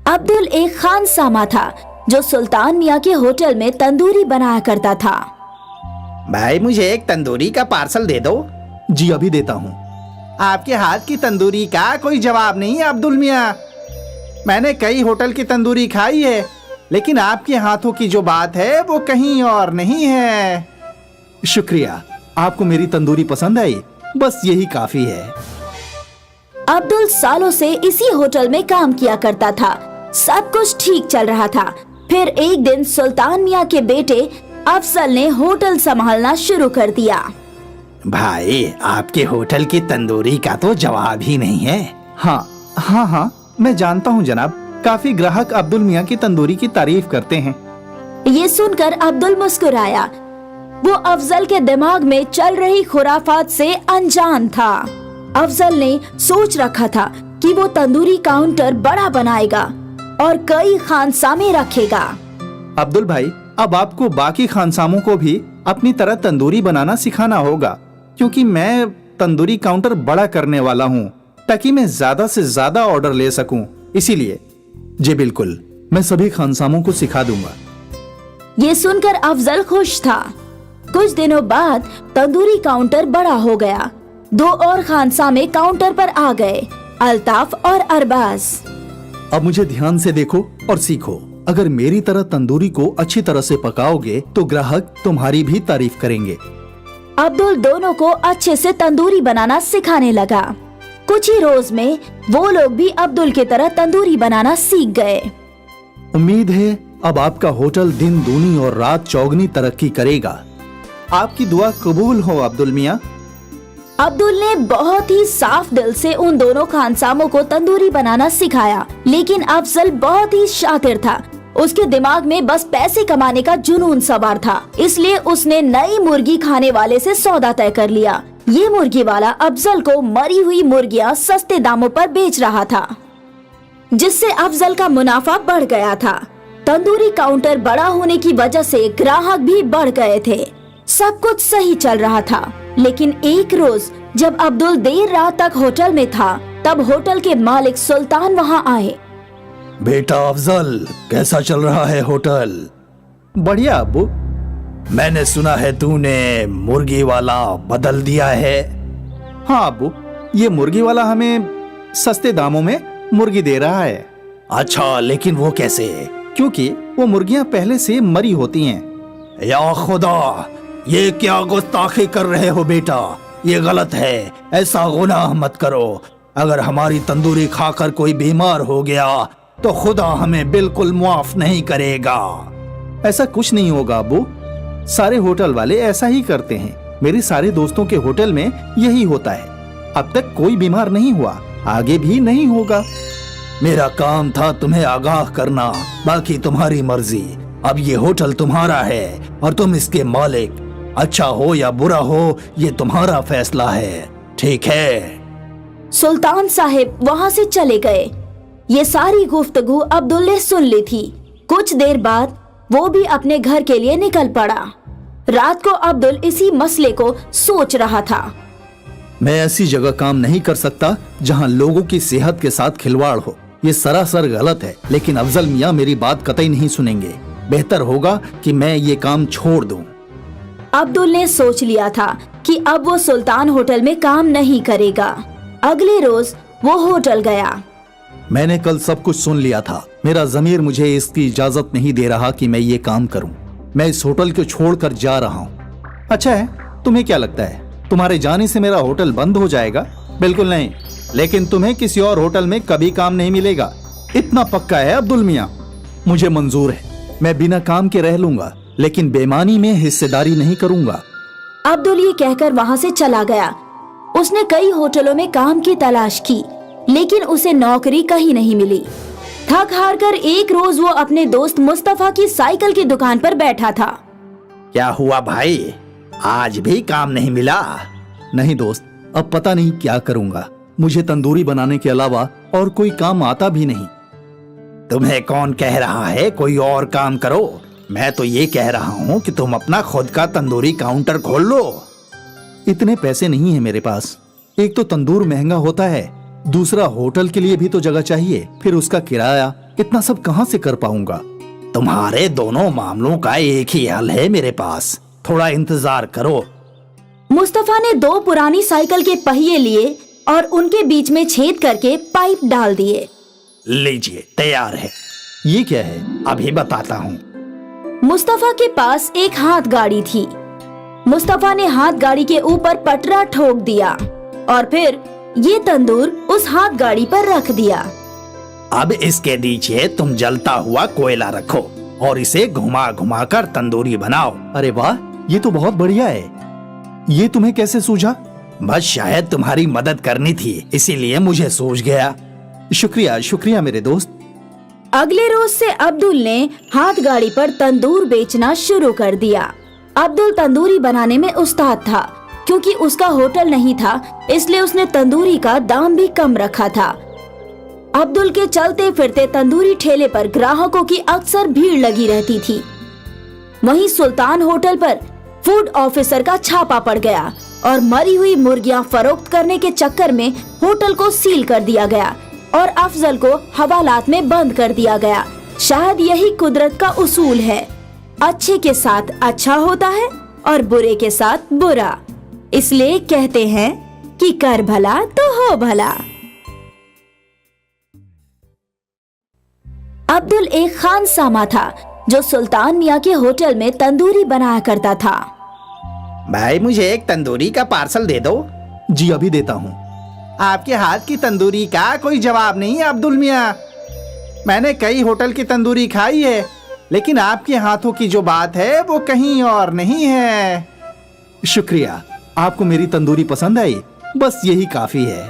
अब्दुल एक खानसामा था जो सुल्तान मियाँ के होटल में तंदूरी बनाया करता था। भाई मुझे एक तंदूरी का पार्सल दे दो। जी अभी देता हूँ। आपके हाथ की तंदूरी का कोई जवाब नहीं है अब्दुल मियाँ। मैंने कई होटल की तंदूरी खाई है, लेकिन आपके हाथों की जो बात है वो कहीं और नहीं है। शुक्रिया, आपको मेरी तंदूरी पसंद आई, बस यही काफी है। अब्दुल सालों से इसी होटल में काम किया करता था। सब कुछ ठीक चल रहा था। फिर एक दिन सुल्तान मियाँ के बेटे अफजल ने होटल संभालना शुरू कर दिया। भाई आपके होटल की तंदूरी का तो जवाब ही नहीं है। हाँ, मैं जानता हूँ जनाब। काफी ग्राहक अब्दुल मियाँ की तंदूरी की तारीफ करते हैं। ये सुनकर अब्दुल मुस्कुराया। वो अफजल के दिमाग में चल रही खुराफात से अनजान था। अफजल ने सोच रखा था कि वो तंदूरी काउंटर बड़ा बनाएगा और कई खानसामे रखेगा। अब्दुल भाई, अब आपको बाकी खानसामों को भी अपनी तरह तंदूरी बनाना सिखाना होगा, क्योंकि मैं तंदूरी काउंटर बड़ा करने वाला हूँ ताकि मैं ज्यादा से ज्यादा ऑर्डर ले सकूं। इसीलिए जी बिल्कुल, मैं सभी खानसामों को सिखा दूंगा। ये सुनकर अफजल खुश था। कुछ दिनों बाद तंदूरी काउंटर बड़ा हो गया। 2 और खानसामे काउंटर पर आ गए, अल्ताफ और अरबाज। अब मुझे ध्यान से देखो और सीखो। अगर मेरी तरह तंदूरी को अच्छी तरह से पकाओगे तो ग्राहक तुम्हारी भी तारीफ करेंगे। अब्दुल दोनों को अच्छे से तंदूरी बनाना सिखाने लगा। कुछ ही रोज में वो लोग भी अब्दुल की तरह तंदूरी बनाना सीख गए। उम्मीद है अब आपका होटल दिन दूनी और रात चौगनी तरक्की करेगा। आपकी दुआ कबूल हो अब्दुल मियाँ। अब्दुल ने बहुत ही साफ दिल से उन दोनों खानसामों को तंदूरी बनाना सिखाया, लेकिन अफजल बहुत ही शातिर था। उसके दिमाग में बस पैसे कमाने का जुनून सवार था, इसलिए उसने नई मुर्गी खाने वाले से सौदा तय कर लिया। ये मुर्गी वाला अफजल को मरी हुई मुर्गियां सस्ते दामों पर बेच रहा था, जिससे अफजल का मुनाफा बढ़ गया था। तंदूरी काउंटर बड़ा होने की वजह से ग्राहक भी बढ़ गए थे। सब कुछ सही चल रहा था, लेकिन एक रोज जब अब्दुल देर रात तक होटल में था, तब होटल के मालिक सुल्तान वहाँ आए। बेटा अफजल, कैसा चल रहा है होटल? बढ़िया अब्बू। मैंने सुना है तूने मुर्गी वाला बदल दिया है। हाँ अब्बू, ये मुर्गी वाला हमें सस्ते दामों में मुर्गी दे रहा है। अच्छा, लेकिन वो कैसे? क्योंकि वो मुर्गियाँ पहले से मरी होती हैं। या खुदा, ये क्या गुस्ताखी कर रहे हो बेटा? ये गलत है, ऐसा गुनाह मत करो। अगर हमारी तंदूरी खाकर कोई बीमार हो गया तो खुदा हमें बिल्कुल माफ नहीं करेगा। ऐसा कुछ नहीं होगा अब्बू, सारे होटल वाले ऐसा ही करते हैं। मेरे सारे दोस्तों के होटल में यही होता है। अब तक कोई बीमार नहीं हुआ, आगे भी नहीं होगा। मेरा काम था तुम्हें आगाह करना, बाकी तुम्हारी मर्जी। अब ये होटल तुम्हारा है और तुम इसके मालिक। अच्छा हो या बुरा हो, ये तुम्हारा फैसला है, ठीक है? सुल्तान साहिब वहाँ से चले गए। ये सारी गुफ्तगू अब्दुल ने सुन ली थी। कुछ देर बाद वो भी अपने घर के लिए निकल पड़ा। रात को अब्दुल इसी मसले को सोच रहा था। मैं ऐसी जगह काम नहीं कर सकता जहां लोगों की सेहत के साथ खिलवाड़ हो। ये सरासर गलत है, लेकिन अफजल मियाँ मेरी बात कतई नहीं सुनेंगे। बेहतर होगा कि मैं ये काम छोड़ दूं। अब्दुल ने सोच लिया था कि अब वो सुल्तान होटल में काम नहीं करेगा। अगले रोज वो होटल गया। मैंने कल सब कुछ सुन लिया था। मेरा ज़मीर मुझे इसकी इजाजत नहीं दे रहा कि मैं ये काम करूं। मैं इस होटल को छोड़कर जा रहा हूं। अच्छा है, तुम्हें क्या लगता है तुम्हारे जाने से मेरा होटल बंद हो जाएगा? बिल्कुल नहीं, लेकिन तुम्हें किसी और होटल में कभी काम नहीं मिलेगा, इतना पक्का है अब्दुल मियाँ। मुझे मंजूर है, मैं बिना काम के रह लूंगा, लेकिन बेईमानी में हिस्सेदारी नहीं करूंगा। अब्दुल ये कहकर वहाँ से चला गया। उसने कई होटलों में काम की तलाश की, लेकिन उसे नौकरी कहीं नहीं मिली। थक हार कर एक रोज वो अपने दोस्त मुस्तफा की साइकिल की दुकान पर बैठा था। क्या हुआ भाई, आज भी काम नहीं मिला? नहीं दोस्त, अब पता नहीं क्या करूंगा। मुझे तंदूरी बनाने के अलावा और कोई काम आता भी नहीं। तुम्हें कौन कह रहा है कोई और काम करो? मैं तो ये कह रहा हूँ कि तुम अपना खुद का तंदूरी काउंटर खोल लो। इतने पैसे नहीं है मेरे पास। एक तो तंदूर महंगा होता है, दूसरा होटल के लिए भी तो जगह चाहिए, फिर उसका किराया, इतना सब कहां से कर पाऊंगा? तुम्हारे दोनों मामलों का एक ही हल है मेरे पास, थोड़ा इंतजार करो। मुस्तफा ने 2 पुरानी साइकिल के पहिए लिए और उनके बीच में छेद करके पाइप डाल दिए। लीजिए, तैयार है। ये क्या है? अभी बताता हूँ। मुस्तफा के पास एक हाथ गाड़ी थी। मुस्तफा ने हाथ गाड़ी के ऊपर पटरा ठोक दिया और फिर ये तंदूर उस हाथ गाड़ी पर रख दिया। अब इसके नीचे तुम जलता हुआ कोयला रखो और इसे घुमा घुमा कर तंदूरी बनाओ। अरे वाह, ये तो बहुत बढ़िया है। ये तुम्हें कैसे सूझा? बस शायद तुम्हारी मदद करनी थी, इसीलिए मुझे सूझ गया। शुक्रिया शुक्रिया मेरे दोस्त। अगले रोज से अब्दुल ने हाथ गाड़ी पर तंदूर बेचना शुरू कर दिया। अब्दुल तंदूरी बनाने में उस्ताद था। क्योंकि उसका होटल नहीं था, इसलिए उसने तंदूरी का दाम भी कम रखा था। अब्दुल के चलते फिरते तंदूरी ठेले पर ग्राहकों की अक्सर भीड़ लगी रहती थी। वहीं सुल्तान होटल पर फूड ऑफिसर का छापा पड़ गया और मरी हुई मुर्गियां फरोख्त करने के चक्कर में होटल को सील कर दिया गया और अफजल को हवालात में बंद कर दिया गया। शायद यही कुदरत का उसूल है, अच्छे के साथ अच्छा होता है और बुरे के साथ बुरा। इसलिए कहते हैं कि कर भला तो हो भला। अब्दुल एक खानसामा था जो सुल्तान मियाँ के होटल में तंदूरी बनाया करता था। भाई, मुझे एक तंदूरी का पार्सल दे दो। जी अभी देता हूँ। आपके हाथ की तंदूरी का कोई जवाब नहीं है अब्दुल मियाँ। मैंने कई होटल की तंदूरी खाई है, लेकिन आपके हाथों की जो बात है वो कहीं और नहीं है। शुक्रिया, आपको मेरी तंदूरी पसंद आई, बस यही काफी है।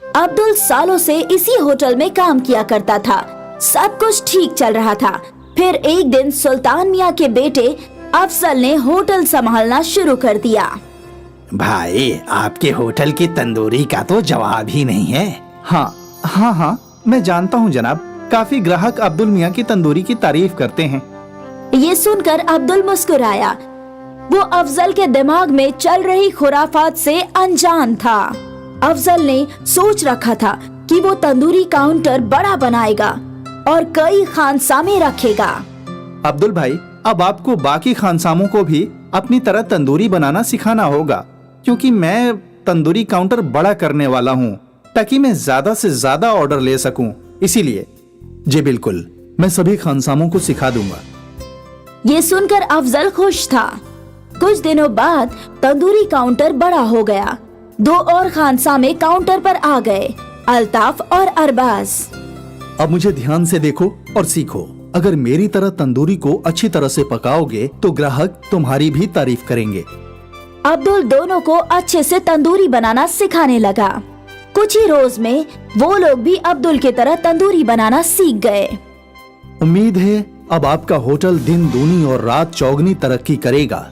अब्दुल सालों से इसी होटल में काम किया करता था। सब कुछ ठीक चल रहा था। फिर एक दिन सुल्तान मियाँ के बेटे अफजल ने होटल संभालना शुरू कर दिया। भाई, आपके होटल की तंदूरी का तो जवाब ही नहीं है। हाँ, मैं जानता हूँ जनाब। काफी ग्राहक अब्दुल मियाँ की तंदूरी की तारीफ करते हैं। ये सुनकर अब्दुल मुस्कुराया। वो अफजल के दिमाग में चल रही खुराफात से अनजान था। अफजल ने सोच रखा था कि वो तंदूरी काउंटर बड़ा बनाएगा और कई खानसामे रखेगा। अब्दुल भाई, अब आपको बाकी खानसामों को भी अपनी तरह तंदूरी बनाना सिखाना होगा, क्योंकि मैं तंदूरी काउंटर बड़ा करने वाला हूँ ताकि मैं ज्यादा से ज्यादा ऑर्डर ले सकूं। इसीलिए जी बिल्कुल, मैं सभी खानसामों को सिखा दूंगा। ये सुनकर अफजल खुश था। कुछ दिनों बाद तंदूरी काउंटर बड़ा हो गया। 2 और खानसामे काउंटर पर आ गए, अल्ताफ और अरबाज। अब मुझे ध्यान से देखो और सीखो। अगर मेरी तरह तंदूरी को अच्छी तरह से पकाओगे तो ग्राहक तुम्हारी भी तारीफ करेंगे। अब्दुल दोनों को अच्छे से तंदूरी बनाना सिखाने लगा। कुछ ही रोज में वो लोग भी अब्दुल की तरह तंदूरी बनाना सीख गए। उम्मीद है अब आपका होटल दिन दूनी और रात चौगनी तरक्की करेगा।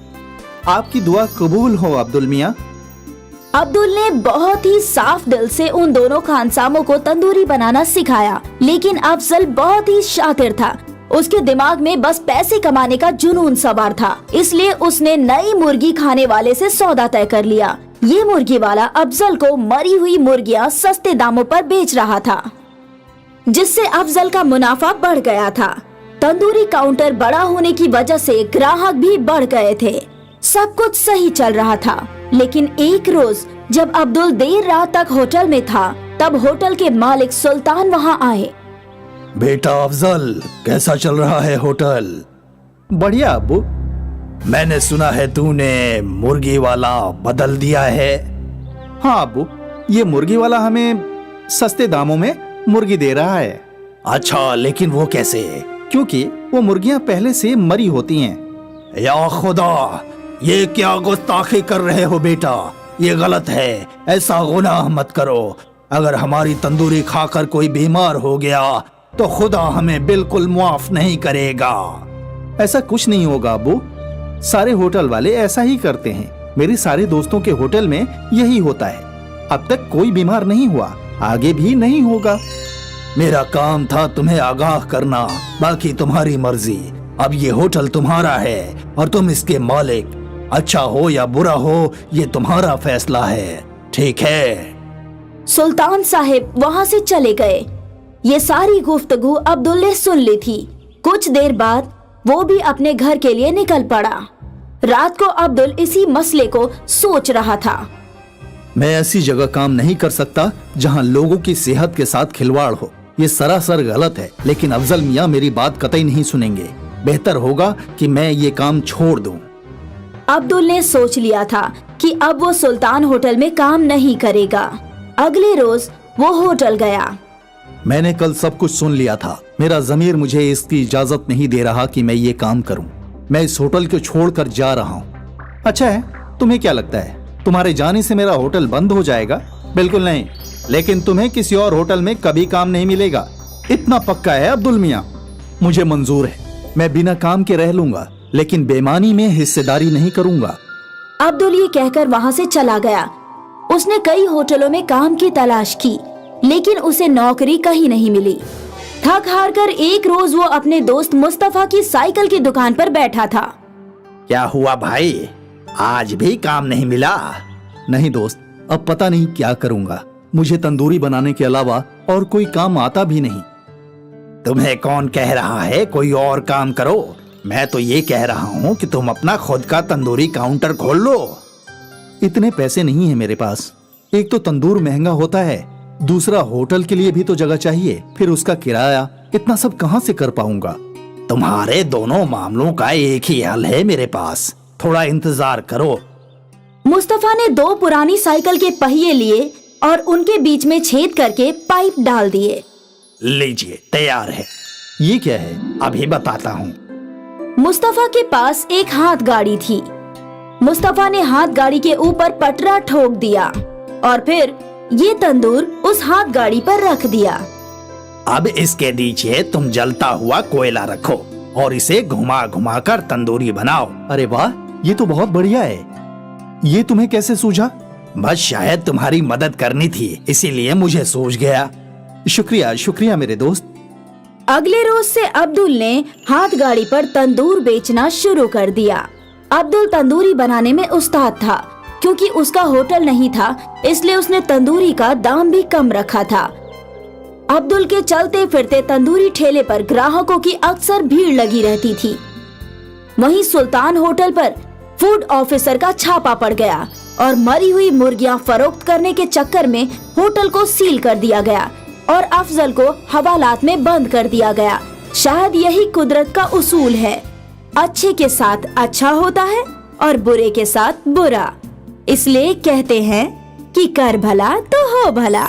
आपकी दुआ कबूल हो अब्दुल मियाँ। अब्दुल ने बहुत ही साफ दिल से उन दोनों खानसामों को तंदूरी बनाना सिखाया, लेकिन अफजल बहुत ही शातिर था। उसके दिमाग में बस पैसे कमाने का जुनून सवार था, इसलिए उसने नई मुर्गी खाने वाले से सौदा तय कर लिया। ये मुर्गी वाला अफजल को मरी हुई मुर्गियां सस्ते दामों पर बेच रहा था, जिससे अफजल का मुनाफा बढ़ गया था। तंदूरी काउंटर बड़ा होने की वजह से ग्राहक भी बढ़ गए थे। सब कुछ सही चल रहा था, लेकिन एक रोज जब अब्दुल देर रात तक होटल में था, तब होटल के मालिक सुल्तान वहाँ आए। बेटा अफजल, कैसा चल रहा है होटल? बढ़िया अब्बू। मैंने सुना है तूने मुर्गी वाला बदल दिया है। हाँ अब्बू, ये मुर्गी वाला हमें सस्ते दामों में मुर्गी दे रहा है। अच्छा, लेकिन वो कैसे? क्योंकि वो मुर्गियाँ पहले से मरी होती हैं। या खुदा, ये क्या गुस्ताखी कर रहे हो बेटा? ये गलत है, ऐसा गुनाह मत करो। अगर हमारी तंदूरी खाकर कोई बीमार हो गया तो खुदा हमें बिल्कुल मुआफ नहीं करेगा। ऐसा कुछ नहीं होगा अब्बू, सारे होटल वाले ऐसा ही करते हैं। मेरे सारे दोस्तों के होटल में यही होता है। अब तक कोई बीमार नहीं हुआ, आगे भी नहीं होगा। मेरा काम था तुम्हें आगाह करना, बाकी तुम्हारी मर्जी। अब ये होटल तुम्हारा है और तुम इसके मालिक। अच्छा हो या बुरा हो, ये तुम्हारा फैसला है, ठीक है? सुल्तान साहिब वहाँ से चले गए। ये सारी गुफ्तगू अब्दुल ने सुन ली थी। कुछ देर बाद वो भी अपने घर के लिए निकल पड़ा। रात को अब्दुल इसी मसले को सोच रहा था। मैं ऐसी जगह काम नहीं कर सकता जहां लोगों की सेहत के साथ खिलवाड़ हो। ये सरासर गलत है, लेकिन अफजल मियाँ मेरी बात कतई नहीं सुनेंगे। बेहतर होगा कि मैं ये काम छोड़ दूं। अब्दुल ने सोच लिया था कि अब वो सुल्तान होटल में काम नहीं करेगा। अगले रोज वो होटल गया। मैंने कल सब कुछ सुन लिया था। मेरा ज़मीर मुझे इसकी इजाजत नहीं दे रहा कि मैं ये काम करूं। मैं इस होटल को छोड़कर जा रहा हूं। अच्छा है, तुम्हें क्या लगता है तुम्हारे जाने से मेरा होटल बंद हो जाएगा? बिल्कुल नहीं, लेकिन तुम्हें किसी और होटल में कभी काम नहीं मिलेगा। इतना पक्का है अब्दुल मियाँ? मुझे मंजूर है, मैं बिना काम के रह लूंगा, लेकिन बेईमानी में हिस्सेदारी नहीं करूंगा। अब्दुल ये कहकर वहाँ से चला गया। उसने कई होटलों में काम की तलाश की, लेकिन उसे नौकरी कहीं नहीं मिली। थक हार कर एक रोज वो अपने दोस्त मुस्तफा की साइकिल की दुकान पर बैठा था। क्या हुआ भाई, आज भी काम नहीं मिला? नहीं दोस्त, अब पता नहीं क्या करूंगा। मुझे तंदूरी बनाने के अलावा और कोई काम आता भी नहीं। तुम्हें कौन कह रहा है कोई और काम करो? मैं तो ये कह रहा हूँ कि तुम अपना खुद का तंदूरी काउंटर खोल लो। इतने पैसे नहीं है मेरे पास। एक तो तंदूर महंगा होता है, दूसरा होटल के लिए भी तो जगह चाहिए, फिर उसका किराया। इतना सब कहाँ से कर पाऊंगा? तुम्हारे दोनों मामलों का एक ही हल है मेरे पास, थोड़ा इंतजार करो। मुस्तफा ने 2 पुरानी साइकिल के पहिए लिए और उनके बीच में छेद करके पाइप डाल दिए। लीजिए, तैयार है। ये क्या है? अभी बताता हूँ। मुस्तफा के पास एक हाथ गाड़ी थी। मुस्तफा ने हाथ गाड़ी के ऊपर पटरा ठोक दिया और फिर ये तंदूर उस हाथ गाड़ी पर रख दिया। अब इसके नीचे तुम जलता हुआ कोयला रखो और इसे घुमा घुमा कर तंदूरी बनाओ। अरे वाह, ये तो बहुत बढ़िया है। ये तुम्हें कैसे सूझा? बस शायद तुम्हारी मदद करनी थी, इसीलिए मुझे सूझ गया। शुक्रिया शुक्रिया मेरे दोस्त। अगले रोज से अब्दुल ने हाथ गाड़ी पर तंदूर बेचना शुरू कर दिया। अब्दुल तंदूरी बनाने में उस्ताद था। क्योंकि उसका होटल नहीं था, इसलिए उसने तंदूरी का दाम भी कम रखा था। अब्दुल के चलते फिरते तंदूरी ठेले पर ग्राहकों की अक्सर भीड़ लगी रहती थी। वहीं सुल्तान होटल पर फूड ऑफिसर का छापा पड़ गया और मरी हुई मुर्गियां फरोख्त करने के चक्कर में होटल को सील कर दिया गया और अफजल को हवालात में बंद कर दिया गया। शायद यही कुदरत का उसूल है, अच्छे के साथ अच्छा होता है और बुरे के साथ बुरा। इसलिए कहते हैं कि कर भला तो हो भला।